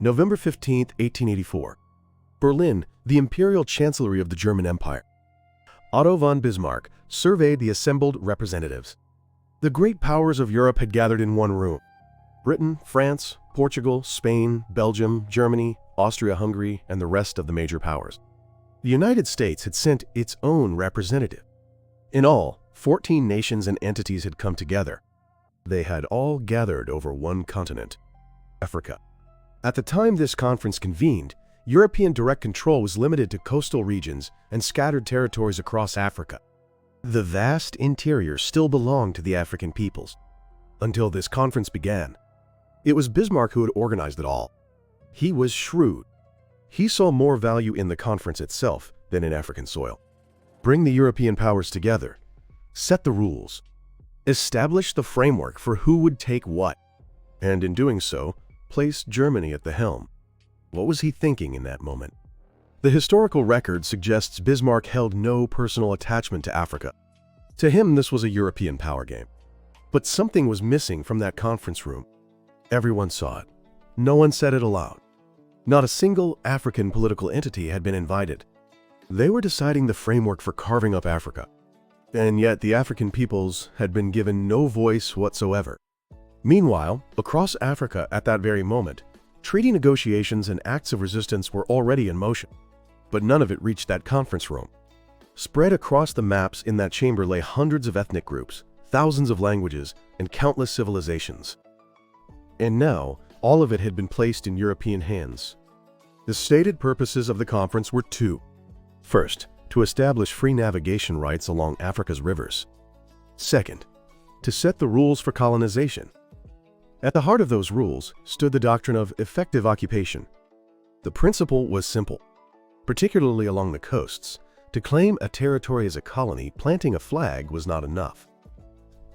November 15, 1884. Berlin, the imperial chancellery of the German Empire. Otto von Bismarck surveyed the assembled representatives. The great powers of Europe had gathered in one room. Britain, France, Portugal, Spain, Belgium, Germany, Austria-Hungary, and the rest of the major powers. The United States had sent its own representative. In all, 14 nations and entities had come together. They had all gathered over one continent, Africa. At the time this conference convened, European direct control was limited to coastal regions and scattered territories across Africa. The vast interior still belonged to the African peoples. Until this conference began, it was Bismarck who had organized it all. He was shrewd. He saw more value in the conference itself than in African soil. Bring the European powers together, set the rules, establish the framework for who would take what, and in doing so, place Germany at the helm. What was he thinking in that moment? The historical record suggests Bismarck held no personal attachment to Africa. To him, this was a European power game. But something was missing from that conference room. Everyone saw it. No one said it aloud. Not a single African political entity had been invited. They were deciding the framework for carving up Africa. And yet the African peoples had been given no voice whatsoever. Meanwhile, across Africa at that very moment, treaty negotiations and acts of resistance were already in motion. But none of it reached that conference room. Spread across the maps in that chamber lay hundreds of ethnic groups, thousands of languages, and countless civilizations. And now, all of it had been placed in European hands. The stated purposes of the conference were two. First, to establish free navigation rights along Africa's rivers. Second, to set the rules for colonization. At the heart of those rules stood the doctrine of effective occupation. The principle was simple. Particularly along the coasts, to claim a territory as a colony, planting a flag was not enough.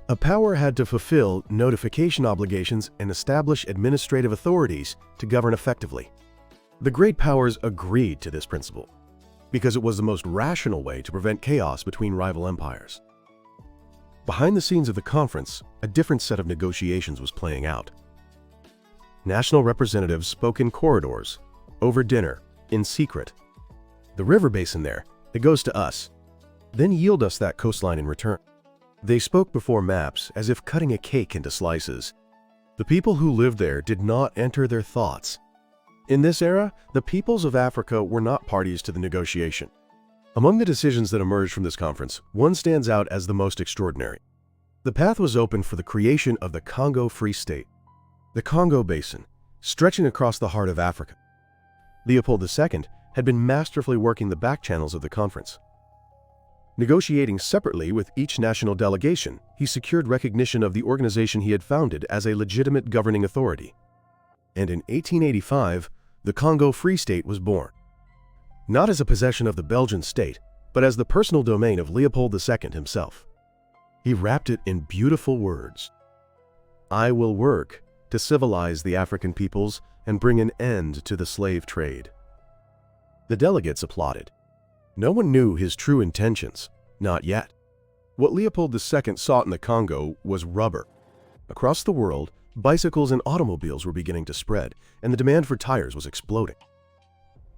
A power had to fulfill notification obligations and establish administrative authorities to govern effectively. The great powers agreed to this principle because it was the most rational way to prevent chaos between rival empires. Behind the scenes of the conference, a different set of negotiations was playing out. National representatives spoke in corridors, over dinner, in secret. The river basin there, it goes to us. Then yield us that coastline in return. They spoke before maps, as if cutting a cake into slices. The people who lived there did not enter their thoughts. In this era, the peoples of Africa were not parties to the negotiation. Among the decisions that emerged from this conference, one stands out as the most extraordinary. The path was open for the creation of the Congo Free State. The Congo Basin, stretching across the heart of Africa. Leopold II had been masterfully working the back channels of the conference. Negotiating separately with each national delegation, he secured recognition of the organization he had founded as a legitimate governing authority. And in 1885, the Congo Free State was born. Not as a possession of the Belgian state, but as the personal domain of Leopold II himself. He wrapped it in beautiful words. "I will work to civilize the African peoples and bring an end to the slave trade." The delegates applauded. No one knew his true intentions, not yet. What Leopold II sought in the Congo was rubber. Across the world, bicycles and automobiles were beginning to spread, and the demand for tires was exploding.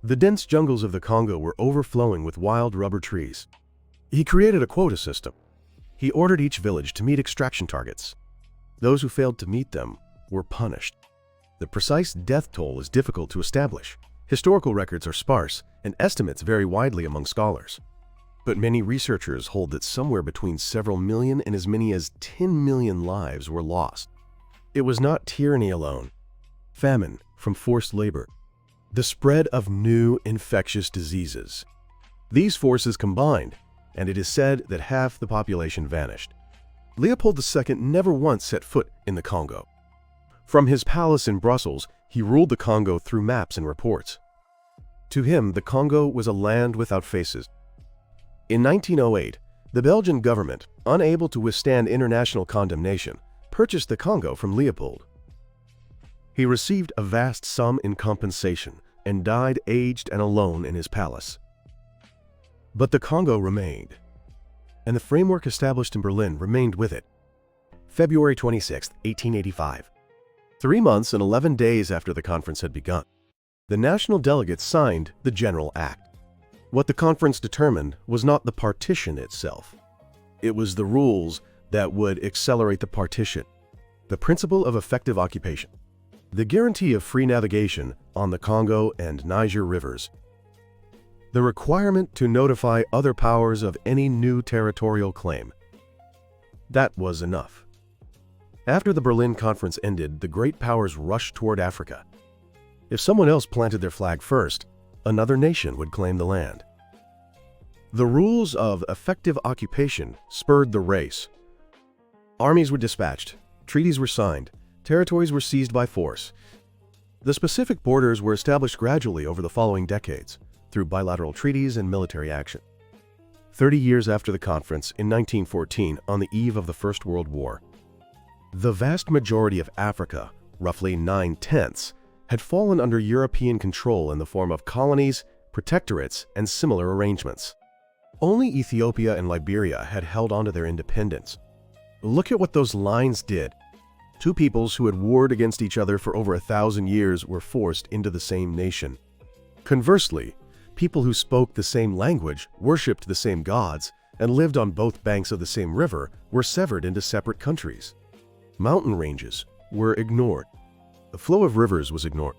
The dense jungles of the Congo were overflowing with wild rubber trees. He created a quota system. He ordered each village to meet extraction targets. Those who failed to meet them were punished. The precise death toll is difficult to establish. Historical records are sparse, and estimates vary widely among scholars. But many researchers hold that somewhere between several million and as many as 10 million lives were lost. It was not tyranny alone. Famine from forced labor. The spread of new infectious diseases. These forces combined, and it is said that half the population vanished. Leopold II never once set foot in the Congo. From his palace in Brussels, he ruled the Congo through maps and reports. To him, the Congo was a land without faces. In 1908, the Belgian government, unable to withstand international condemnation, purchased the Congo from Leopold. He received a vast sum in compensation and died aged and alone in his palace. But the Congo remained, and the framework established in Berlin remained with it. February 26, 1885. 3 months and 11 days after the conference had begun, The national delegates signed the General Act. What the conference determined was not the partition itself. It was the rules that would accelerate the partition. The principle of effective occupation. The guarantee of free navigation on the Congo and Niger rivers. The requirement to notify other powers of any new territorial claim. That was enough. After the Berlin Conference ended, the great powers rushed toward Africa. If someone else planted their flag first, another nation would claim the land. The rules of effective occupation spurred the race. Armies were dispatched, treaties were signed, territories were seized by force. The specific borders were established gradually over the following decades through bilateral treaties and military action. 30 years after the conference, in 1914, on the eve of the First World War, the vast majority of Africa, roughly 9/10, had fallen under European control in the form of colonies, protectorates, and similar arrangements. Only Ethiopia and Liberia had held onto their independence. Look at what those lines did. Two peoples who had warred against each other for over 1,000 years were forced into the same nation. Conversely, people who spoke the same language, worshipped the same gods, and lived on both banks of the same river were severed into separate countries. Mountain ranges were ignored. The flow of rivers was ignored.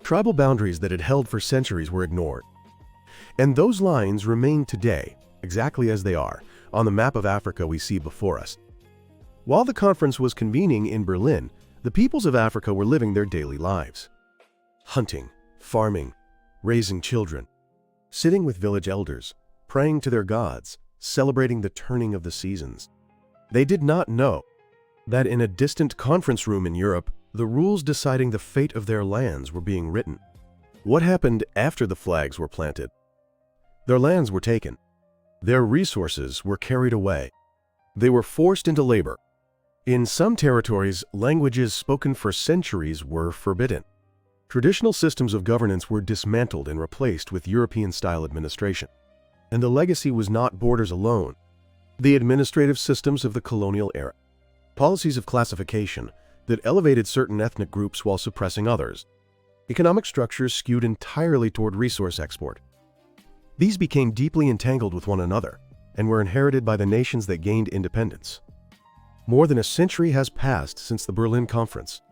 Tribal boundaries that had held for centuries were ignored. And those lines remain today, exactly as they are, on the map of Africa we see before us. While the conference was convening in Berlin, the peoples of Africa were living their daily lives. Hunting, farming, raising children, sitting with village elders, praying to their gods, celebrating the turning of the seasons. They did not know that in a distant conference room in Europe, the rules deciding the fate of their lands were being written. What happened after the flags were planted? Their lands were taken. Their resources were carried away. They were forced into labor. In some territories, languages spoken for centuries were forbidden. Traditional systems of governance were dismantled and replaced with European-style administration. And the legacy was not borders alone. The administrative systems of the colonial era. Policies of classification that elevated certain ethnic groups while suppressing others. Economic structures skewed entirely toward resource export. These became deeply entangled with one another and were inherited by the nations that gained independence. More than a century has passed since the Berlin Conference.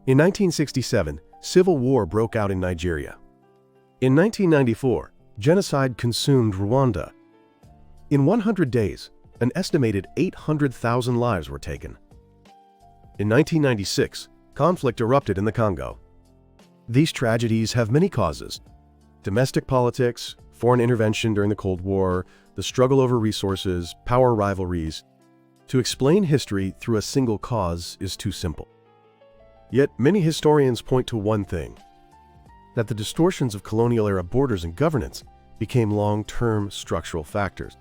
In 1967, civil war broke out in Nigeria. In 1994, genocide consumed Rwanda. In 100 days, an estimated 800,000 lives were taken. In 1996, conflict erupted in the Congo. These tragedies have many causes: domestic politics, foreign intervention during the Cold War, the struggle over resources, power rivalries. To explain history through a single cause is too simple. Yet many historians point to one thing: that the distortions of colonial-era borders and governance became long-term structural factors.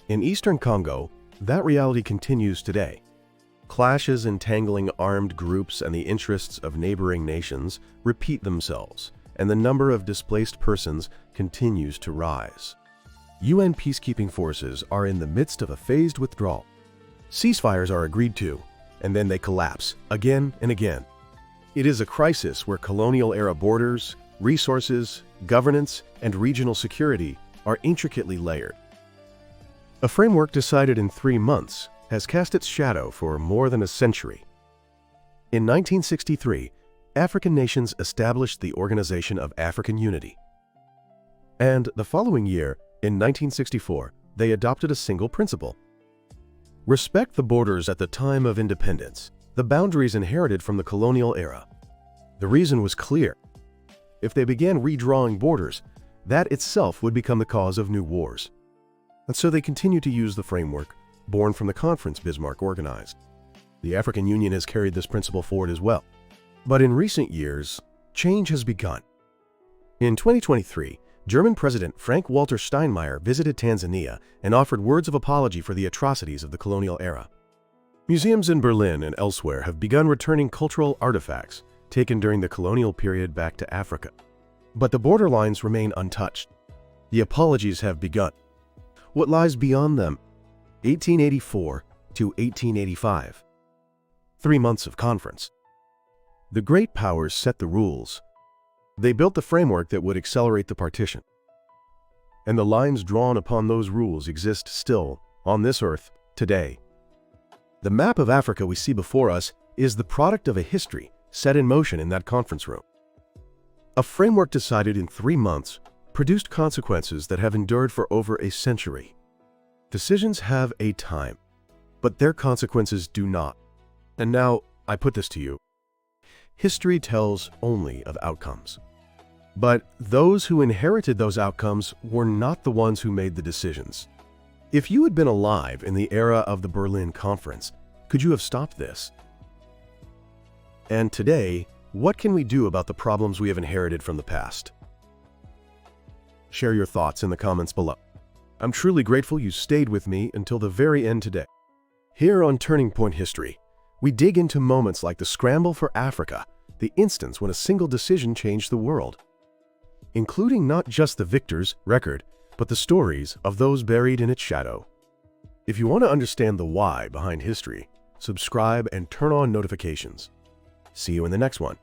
In eastern Congo, that reality continues today. Clashes entangling armed groups and the interests of neighboring nations repeat themselves, and the number of displaced persons continues to rise. UN peacekeeping forces are in the midst of a phased withdrawal. Ceasefires are agreed to, and then they collapse, again and again. It is a crisis where colonial-era borders, resources, governance, and regional security are intricately layered. A framework decided in 3 months has cast its shadow for more than a century. In 1963, African nations established the Organization of African Unity. And the following year, in 1964, they adopted a single principle: respect the borders at the time of independence, the boundaries inherited from the colonial era. The reason was clear. If they began redrawing borders, that itself would become the cause of new wars. And so they continued to use the framework born from the conference Bismarck organized. The African Union has carried this principle forward as well. But in recent years, change has begun. In 2023, German President Frank-Walter Steinmeier visited Tanzania and offered words of apology for the atrocities of the colonial era. Museums in Berlin and elsewhere have begun returning cultural artifacts taken during the colonial period back to Africa. But the borderlines remain untouched. The apologies have begun. What lies beyond them? 1884 to 1885. 3 months of conference. The great powers set the rules. They built the framework that would accelerate the partition. And the lines drawn upon those rules exist still on this earth today. The map of Africa we see before us is the product of a history set in motion in that conference room. A framework decided in 3 months produced consequences that have endured for over a century. Decisions have a time, but their consequences do not. And now, I put this to you. History tells only of outcomes. But those who inherited those outcomes were not the ones who made the decisions. If you had been alive in the era of the Berlin Conference, could you have stopped this? And today, what can we do about the problems we have inherited from the past? Share your thoughts in the comments below. I'm truly grateful you stayed with me until the very end today. Here on Turning Point History, we dig into moments like the scramble for Africa, the instance when a single decision changed the world, including not just the victor's record, but the stories of those buried in its shadow. If you want to understand the why behind history, subscribe and turn on notifications. See you in the next one.